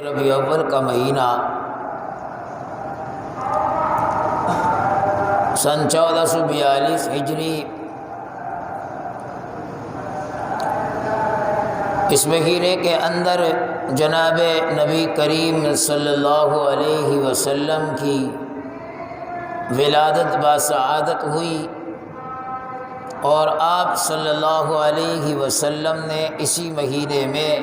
ربیع اول کا مہینہ سن 1442 ہجری، اس مہینے کے اندر جناب نبی کریم صلی اللہ علیہ وسلم کی ولادت باسعادت ہوئی، اور آپ صلی اللہ علیہ وسلم نے اسی مہینے میں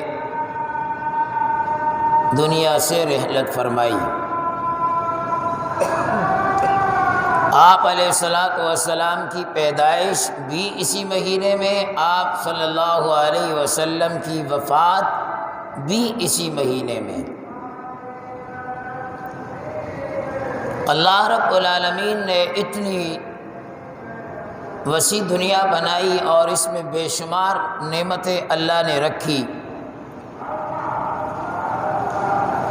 دنیا سے رحلت فرمائی۔ آپ علیہ السلام کی پیدائش بھی اسی مہینے میں، آپ صلی اللہ علیہ وسلم کی وفات بھی اسی مہینے میں۔ اللہ رب العالمین نے اتنی وسیع دنیا بنائی اور اس میں بے شمار نعمتیں اللہ نے رکھی،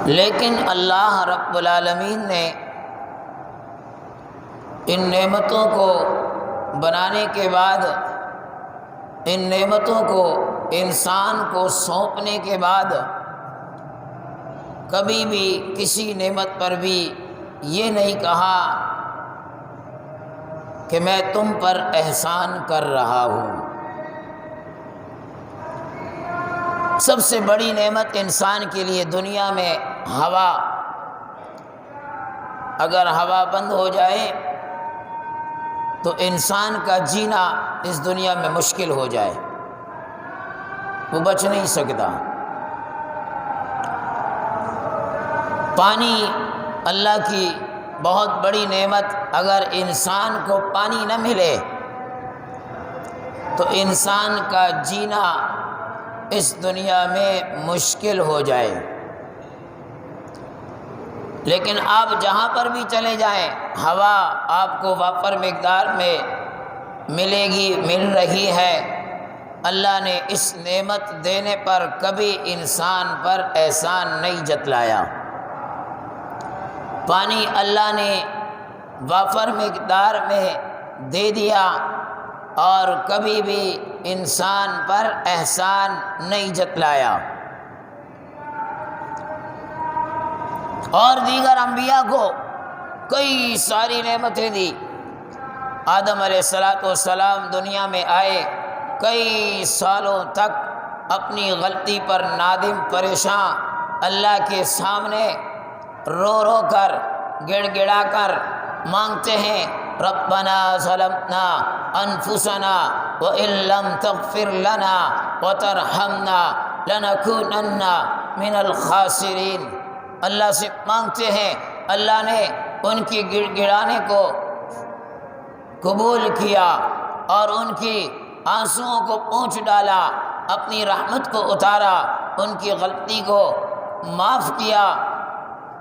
لیکن اللہ رب العالمین نے ان نعمتوں کو بنانے کے بعد، ان نعمتوں کو انسان کو سونپنے کے بعد، کبھی بھی کسی نعمت پر بھی یہ نہیں کہا کہ میں تم پر احسان کر رہا ہوں۔ سب سے بڑی نعمت انسان کے لیے دنیا میں ہوا، اگر ہوا بند ہو جائے تو انسان کا جینا اس دنیا میں مشکل ہو جائے، وہ بچ نہیں سکتا۔ پانی اللہ کی بہت بڑی نعمت، اگر انسان کو پانی نہ ملے تو انسان کا جینا اس دنیا میں مشکل ہو جائے۔ لیکن آپ جہاں پر بھی چلے جائیں، ہوا آپ کو وافر مقدار میں ملے گی، مل رہی ہے۔ اللہ نے اس نعمت دینے پر کبھی انسان پر احسان نہیں جتلایا۔ پانی اللہ نے وافر مقدار میں دے دیا اور کبھی بھی انسان پر احسان نہیں جتلایا۔ اور دیگر انبیاء کو کئی ساری نعمتیں دی۔ آدم علیہ السلام دنیا میں آئے، کئی سالوں تک اپنی غلطی پر نادم پریشان اللہ کے سامنے رو رو کر، گڑ گڑا کر مانگتے ہیں، ربنا ظلمنا انفسنا وان لم تغفر لنا وترحمنا لنکونن من الخاسرین۔ اللہ سے مانگتے ہیں، اللہ نے ان کی گڑ گڑانے کو قبول کیا اور ان کی آنسوؤں کو پونچھ ڈالا، اپنی رحمت کو اتارا، ان کی غلطی کو معاف کیا،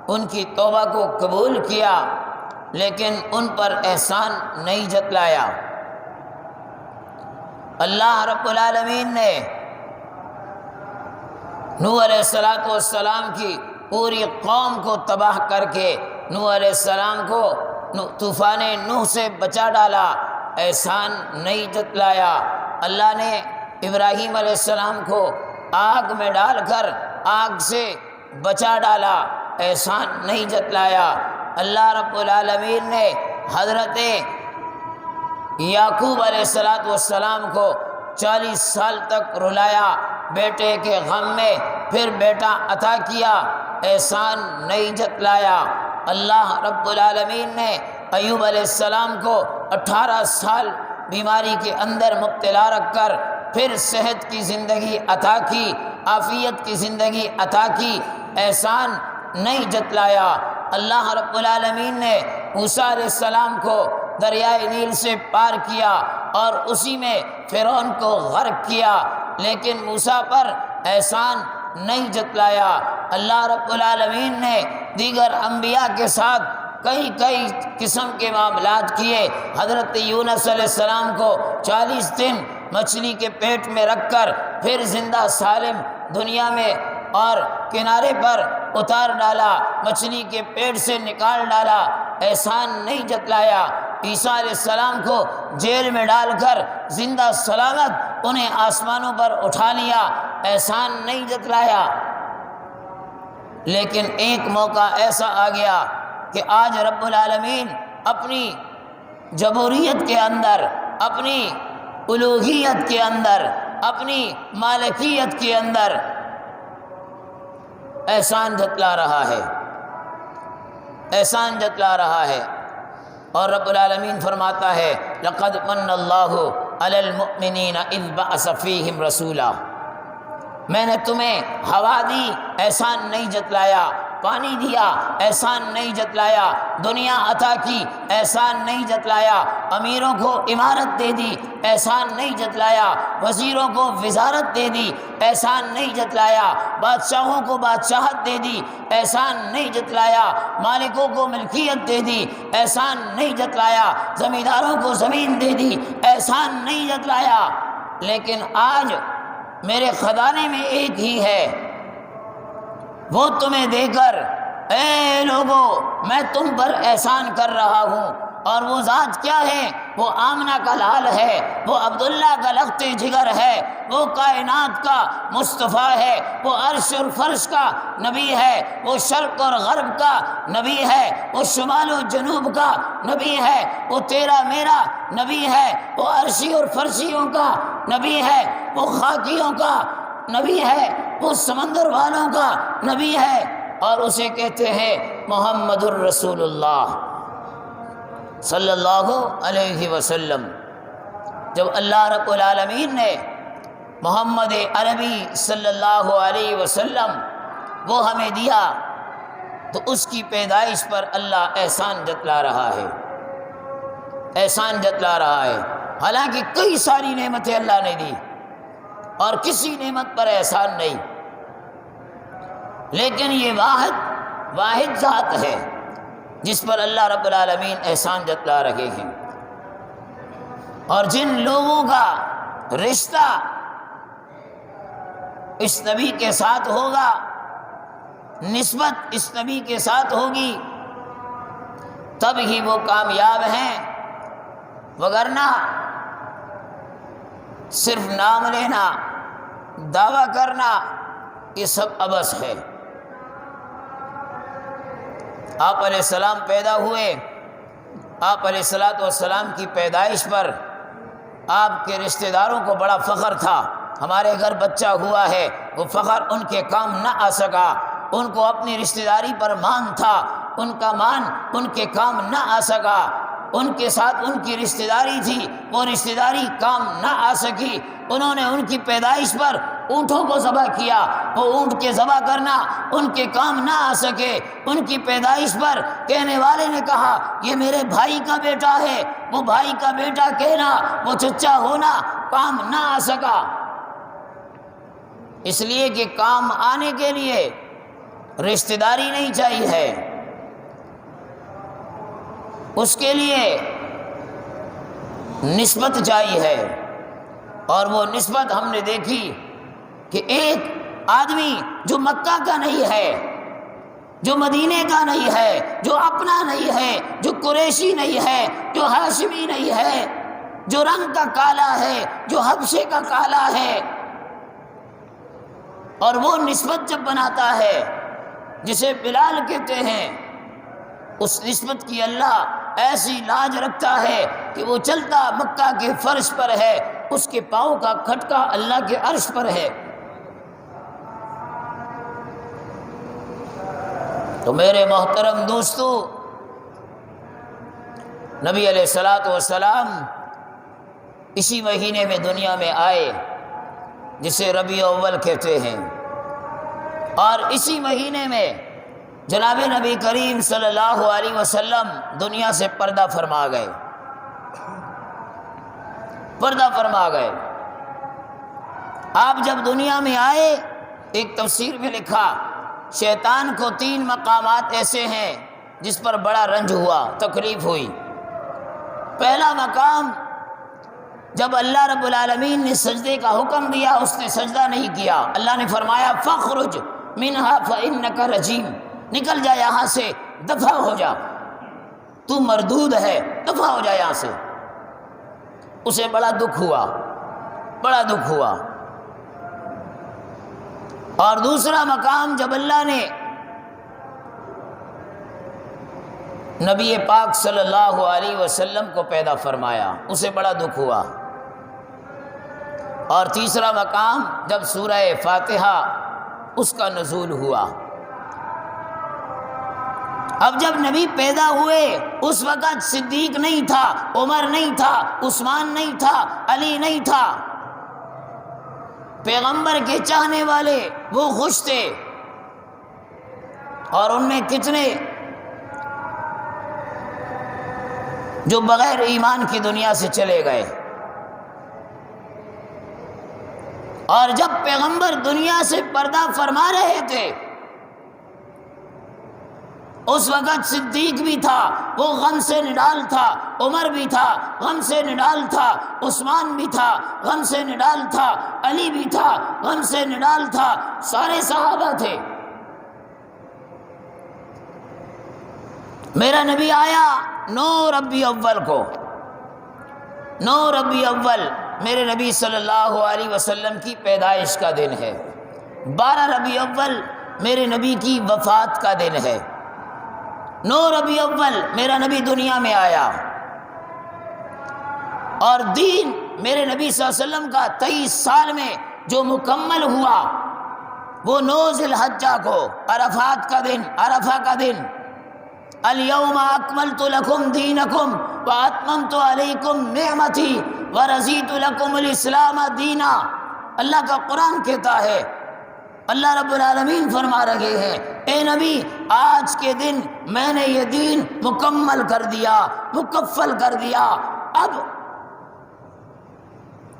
ان کی توبہ کو قبول کیا، لیکن ان پر احسان نہیں جتلایا۔ اللہ رب العالمین نے نوح علیہ السلام کی پوری قوم کو تباہ کر کے نوح علیہ السلام کو طوفان نوح سے بچا ڈالا، احسان نہیں جتلایا۔ اللہ نے ابراہیم علیہ السلام کو آگ میں ڈال کر آگ سے بچا ڈالا، احسان نہیں جتلایا۔ اللہ رب العالمین نے حضرت یعقوب علیہ السلام کو 40 سال تک رلایا بیٹے کے غم میں، پھر بیٹا عطا کیا، احسان نہیں جتلایا۔ اللہ رب العالمین نے ایوب علیہ السلام کو 18 سال بیماری کے اندر مبتلا رکھ کر پھر صحت کی زندگی عطا کی، عافیت کی زندگی عطا کی، احسان نہیں جتلایا۔ اللہ رب العالمین نے موسیٰ علیہ السلام کو دریائے نیل سے پار کیا اور اسی میں فرعون کو غرق کیا، لیکن موسیٰ پر احسان نہیں جتلایا۔ اللہ رب العالمین نے دیگر انبیاء کے ساتھ کئی قسم کے معاملات کیے۔ حضرت یونس علیہ السلام کو 40 دن مچھلی کے پیٹ میں رکھ کر پھر زندہ سالم دنیا میں اور کنارے پر اتار ڈالا، مچھلی کے پیٹ سے نکال ڈالا، احسان نہیں جتلایا۔ عیسیٰ علیہ السلام کو جیل میں ڈال کر زندہ سلامت انہیں آسمانوں پر اٹھا لیا، احسان نہیں جتلایا۔ لیکن ایک موقع ایسا آ گیا کہ آج رب العالمین اپنی جبوریت کے اندر، اپنی الوہیت کے اندر، اپنی مالکیت کے اندر احسان جتلا رہا ہے، احسان جتلا رہا ہے۔ اور رب العالمین فرماتا ہے لقد من اللہ علی المؤمنین اذ بعث فیہم رسولا، میں نے تمہیں ہوا دی، احسان نہیں جتلایا، پانی دیا، احسان نہیں جتلایا، دنیا عطا کی، احسان نہیں جتلایا، امیروں کو عمارت دے دی، احسان نہیں جتلایا، وزیروں کو وزارت دے دی، احسان نہیں جتلایا، بادشاہوں کو بادشاہت دے دی، احسان نہیں جتلایا، مالکوں کو ملکیت دے دی، احسان نہیں جتلایا، زمینداروں کو زمین دے دی، احسان نہیں جتلایا۔ لیکن آج میرے خزانے میں ایک ہی ہے، وہ تمہیں دے کر اے لوگو میں تم پر احسان کر رہا ہوں۔ اور وہ ذات کیا ہے؟ وہ آمنہ کا لال ہے، وہ عبداللہ کا لخت جگر ہے، وہ کائنات کا مصطفیٰ ہے، وہ عرش اور فرش کا نبی ہے، وہ شرق اور غرب کا نبی ہے، وہ شمال و جنوب کا نبی ہے، وہ تیرا میرا نبی ہے، وہ عرشی اور فرشیوں کا نبی ہے، وہ خاکیوں کا نبی ہے، وہ سمندر والوں کا نبی ہے، اور اسے کہتے ہیں محمد الرسول اللہ صلی اللہ علیہ وسلم۔ جب اللہ رب العالمین نے محمد عربی صلی اللہ علیہ وسلم وہ ہمیں دیا تو اس کی پیدائش پر اللہ احسان جتلا رہا ہے، احسان جتلا رہا ہے۔ حالانکہ کئی ساری نعمتیں اللہ نے دی اور کسی نعمت پر احسان نہیں، لیکن یہ واحد ذات ہے جس پر اللہ رب العالمین احسان جتلا رہے ہیں۔ اور جن لوگوں کا رشتہ اس نبی کے ساتھ ہوگا، نسبت اس نبی کے ساتھ ہوگی، تب ہی وہ کامیاب ہیں، وگرنہ صرف نام لینا، دعویٰ کرنا، یہ سب عبث ہے۔ آپ علیہ السلام پیدا ہوئے، آپ علیہ السلام کی پیدائش پر آپ کے رشتہ داروں کو بڑا فخر تھا، ہمارے گھر بچہ ہوا ہے، وہ فخر ان کے کام نہ آ سکا، ان کو اپنی رشتہ داری پر مان تھا، ان کا مان ان کے کام نہ آ سکا، ان کے ساتھ ان کی رشتہ داری تھی، وہ رشتہ داری کام نہ آ سکی، انہوں نے ان کی پیدائش پر اونٹوں کو ذبح کیا، وہ اونٹ کے ذبح کرنا ان کے کام نہ آ سکے، ان کی پیدائش پر کہنے والے نے کہا یہ میرے بھائی کا بیٹا ہے، وہ بھائی کا بیٹا کہنا، وہ چچا ہونا کام نہ آ سکا، اس لیے کہ کام آنے کے لیے رشتہ داری نہیں چاہیے ہے، اس کے لیے نسبت چاہیے ہے۔ اور وہ نسبت ہم نے دیکھی کہ ایک آدمی جو مکہ کا نہیں ہے، جو مدینے کا نہیں ہے، جو اپنا نہیں ہے، جو قریشی نہیں ہے، جو ہاشمی نہیں ہے، جو رنگ کا کالا ہے، جو حبشے کا کالا ہے، اور وہ نسبت جب بناتا ہے جسے بلال کہتے ہیں، اس نسبت کی اللہ ایسی لاج رکھتا ہے کہ وہ چلتا مکہ کے فرش پر ہے، اس کے پاؤں کا کھٹکا اللہ کے عرش پر ہے۔ تو میرے محترم دوستو، نبی علیہ السلام اسی مہینے میں دنیا میں آئے جسے ربیع اول کہتے ہیں، اور اسی مہینے میں جناب نبی کریم صلی اللہ علیہ وسلم دنیا سے پردہ فرما گئے، پردہ فرما گئے۔ آپ جب دنیا میں آئے، ایک تفسیر میں لکھا شیطان کو 3 مقامات ایسے ہیں جس پر بڑا رنج ہوا، تکلیف ہوئی۔ پہلا مقام جب اللہ رب العالمین نے سجدے کا حکم دیا، اس نے سجدہ نہیں کیا، اللہ نے فرمایا فَاخْرُجْ مِنْهَا فَإِنَّكَ رَجِيمٌ، نکل جا یہاں سے، دفع ہو جا، تو مردود ہے، دفع ہو جا یہاں سے۔ اسے بڑا دکھ ہوا، بڑا دکھ ہوا۔ اور دوسرا مقام جب اللہ نے نبی پاک صلی اللہ علیہ وسلم کو پیدا فرمایا، اسے بڑا دکھ ہوا۔ اور تیسرا مقام جب سورہ فاتحہ اس کا نزول ہوا۔ اب جب نبی پیدا ہوئے اس وقت صدیق نہیں تھا، عمر نہیں تھا، عثمان نہیں تھا، علی نہیں تھا۔ پیغمبر کے چاہنے والے وہ خوش تھے، اور ان میں کتنے جو بغیر ایمان کی دنیا سے چلے گئے۔ اور جب پیغمبر دنیا سے پردہ فرما رہے تھے اس وقت صدیق بھی تھا، وہ غم سے نڈال تھا، عمر بھی تھا، غم سے نڈال تھا، عثمان بھی تھا، غم سے نڈال تھا، علی بھی تھا، غم سے نڈال تھا، سارے صحابہ تھے۔ میرا نبی آیا 9 ربیع اول کو، 9 ربیع اول میرے نبی صلی اللہ علیہ وسلم کی پیدائش کا دن ہے۔ 12 ربیع اول میرے نبی کی وفات کا دن ہے۔ 9 ربیع اول میرا نبی دنیا میں آیا، اور دین میرے نبی صلی اللہ علیہ وسلم کا 23 سال میں جو مکمل ہوا وہ 9 ذی الحجہ کو، عرفات کا دن، عرفہ کا دن۔ الیوم اکملت لکم دینکم واتممت علیکم نعمتی ورضیت لکم الاسلام دینا۔ اللہ کا قرآن کہتا ہے، اللہ رب العالمین فرما رہے ہیں، اے نبی آج کے دن میں نے یہ دین مکمل کر دیا، مکفل کر دیا۔ اب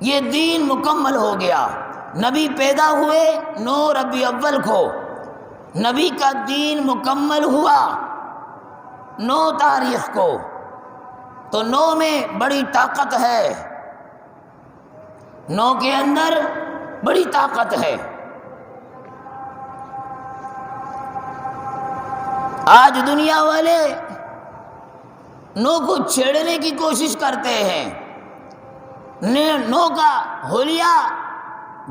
یہ دین مکمل ہو گیا۔ نبی پیدا ہوئے 9 ربیع اول کو، نبی کا دین مکمل ہوا 9 تاریخ کو۔ تو 9 میں بڑی طاقت ہے، 9 کے اندر بڑی طاقت ہے۔ آج دنیا والے 9 کو چھیڑنے کی کوشش کرتے ہیں، 9 کا حلیہ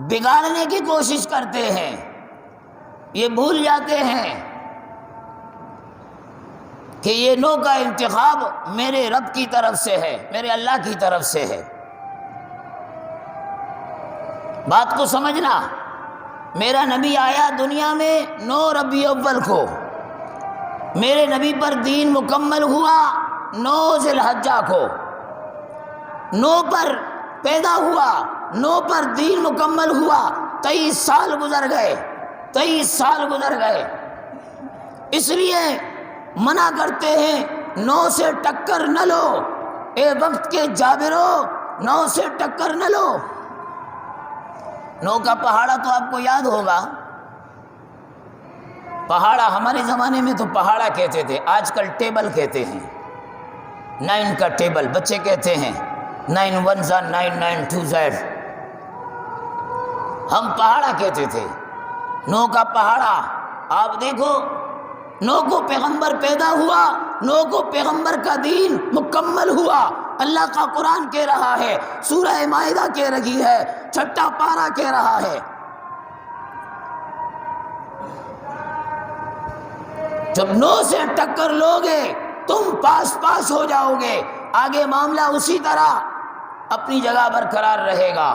بگاڑنے کی کوشش کرتے ہیں۔ یہ بھول جاتے ہیں کہ یہ 9 کا انتخاب میرے رب کی طرف سے ہے، میرے اللہ کی طرف سے ہے۔ بات کو سمجھنا، میرا نبی آیا دنیا میں 9 ربیع اول کو، میرے نبی پر دین مکمل ہوا 9 ذی الحجہ کو، 9 پر پیدا ہوا، 9 پر دین مکمل ہوا۔ 23 سال گزر گئے، 23 سال گزر گئے۔ اس لیے منع کرتے ہیں 9 سے ٹکر نہ لو، اے وقت کے جابرو 9 سے ٹکر نہ لو۔ 9 کا پہاڑا تو آپ کو یاد ہوگا، پہاڑا ہمارے زمانے میں تو پہاڑا کہتے تھے، آج کل ٹیبل کہتے ہیں۔ 9 کا ٹیبل بچے کہتے ہیں، 9 1 9 9 2 ہم پہاڑا کہتے تھے، 9 کا پہاڑا۔ آپ دیکھو 9 کو پیغمبر پیدا ہوا، 9 کو پیغمبر کا دین مکمل ہوا۔ اللہ کا قرآن کہہ رہا ہے، سورہ مائدہ کہہ رہی ہے، 6 پارہ کہہ رہا ہے، جب 9 سے ٹکر لوگے تم پاس ہو جاؤ گے۔ آگے معاملہ اسی طرح اپنی جگہ برقرار رہے گا۔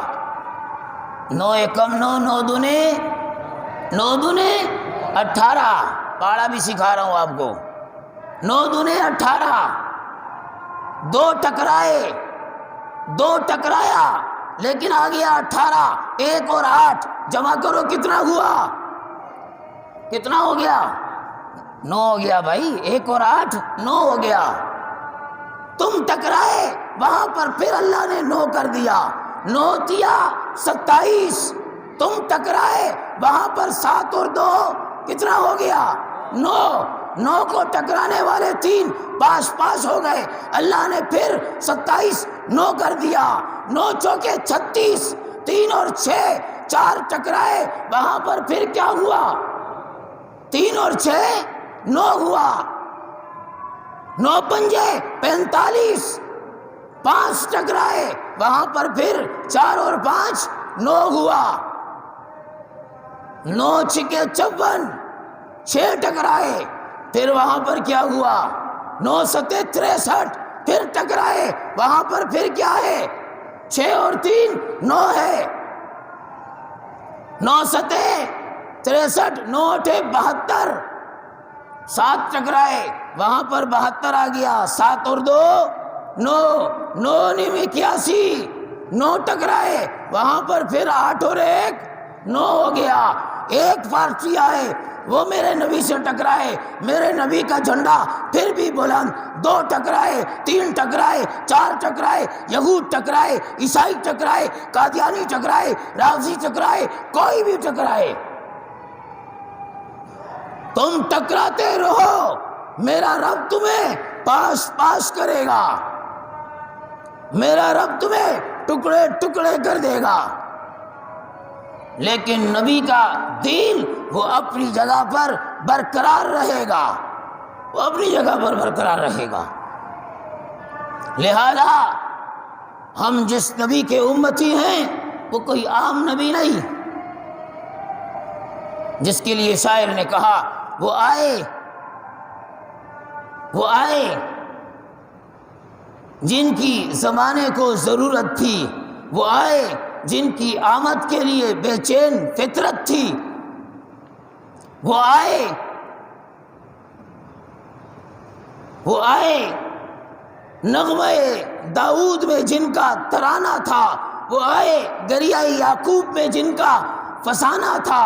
9 ایکم 9، 9 دونے 9 دونے 18، پاڑا بھی سکھا رہا ہوں آپ کو۔ 9 دونے 18، 2 ٹکرائے، 2 ٹکرایا لیکن آ گیا 18، 1 اور 8 جمع کرو کتنا ہوا؟ کتنا ہو گیا؟ 9 ہو گیا بھائی، 1 اور 8 9 ہو گیا۔ تم ٹکرائے وہاں پر پھر اللہ نے 9 کر دیا، 9 دیا 27۔ تم ٹکرائے وہاں پر 7 اور 2 کتنا ہو گیا؟ 9۔ 9 کو ٹکرانے والے 3 پاس ہو گئے، اللہ نے پھر 27 9 کر دیا، 9 چوکے 36، 3 اور 6 4 ٹکرائے وہاں پر پھر کیا ہوا؟ 3 اور 6 9 ہوا، 9 پنجے 45، 5 ٹکرائے وہاں پر پھر 4 اور 5 9 ہوا، 9 چھکے 54، 6 ٹکرائے پھر وہاں پر کیا ہوا؟ 9 7 63 پھر ٹکرائے، وہاں پر پھر کیا ہے؟ 6 اور 3 9 ہے، 9 7 63 9 8 72، 7 ٹکرائے وہاں پر 72 آ گیا، 7 اور 2 9 9 9 81، 9 ٹکرائے وہاں پر پھر 8 اور 1 9 ہو گیا۔ ایک پارٹی آئے وہ میرے نبی سے ٹکرائے، میرے نبی کا جھنڈا پھر بھی بلند، 2 ٹکرائے 3 ٹکرائے 4 ٹکرائے، یہود ٹکرائے، عیسائی ٹکرائے، قادیانی ٹکرائے، رافضی ٹکرائے، کوئی بھی ٹکرائے، تم ٹکراتے رہو، میرا رب تمہیں پاس کرے گا، میرا رب تمہیں ٹکڑے ٹکڑے کر دے گا۔ لیکن نبی کا دین وہ اپنی جگہ پر برقرار رہے گا، وہ اپنی جگہ پر برقرار رہے گا۔ لہذا ہم جس نبی کے امتی ہیں وہ کوئی عام نبی نہیں، جس کے لیے شاعر نے کہا وہ آئے جن کی زمانے کو ضرورت تھی، وہ آئے جن کی آمد کے لیے بے چین فطرت تھی، وہ آئے نغمہ داؤد میں جن کا ترانہ تھا، وہ آئے دریائے یعقوب میں جن کا فسانہ تھا،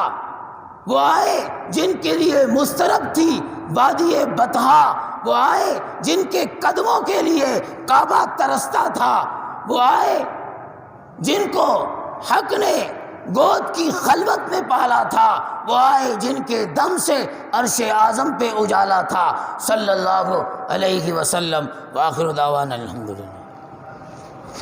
وہ آئے جن کے لیے مسترب تھی وادی بطحا، وہ آئے جن کے قدموں کے لیے کعبہ ترستا تھا، وہ آئے جن کو حق نے گود کی خلوت میں پالا تھا، وہ آئے جن کے دم سے عرش اعظم پہ اجالا تھا، صلی اللہ علیہ وسلم۔ وآخر دعوانا الحمدللہ۔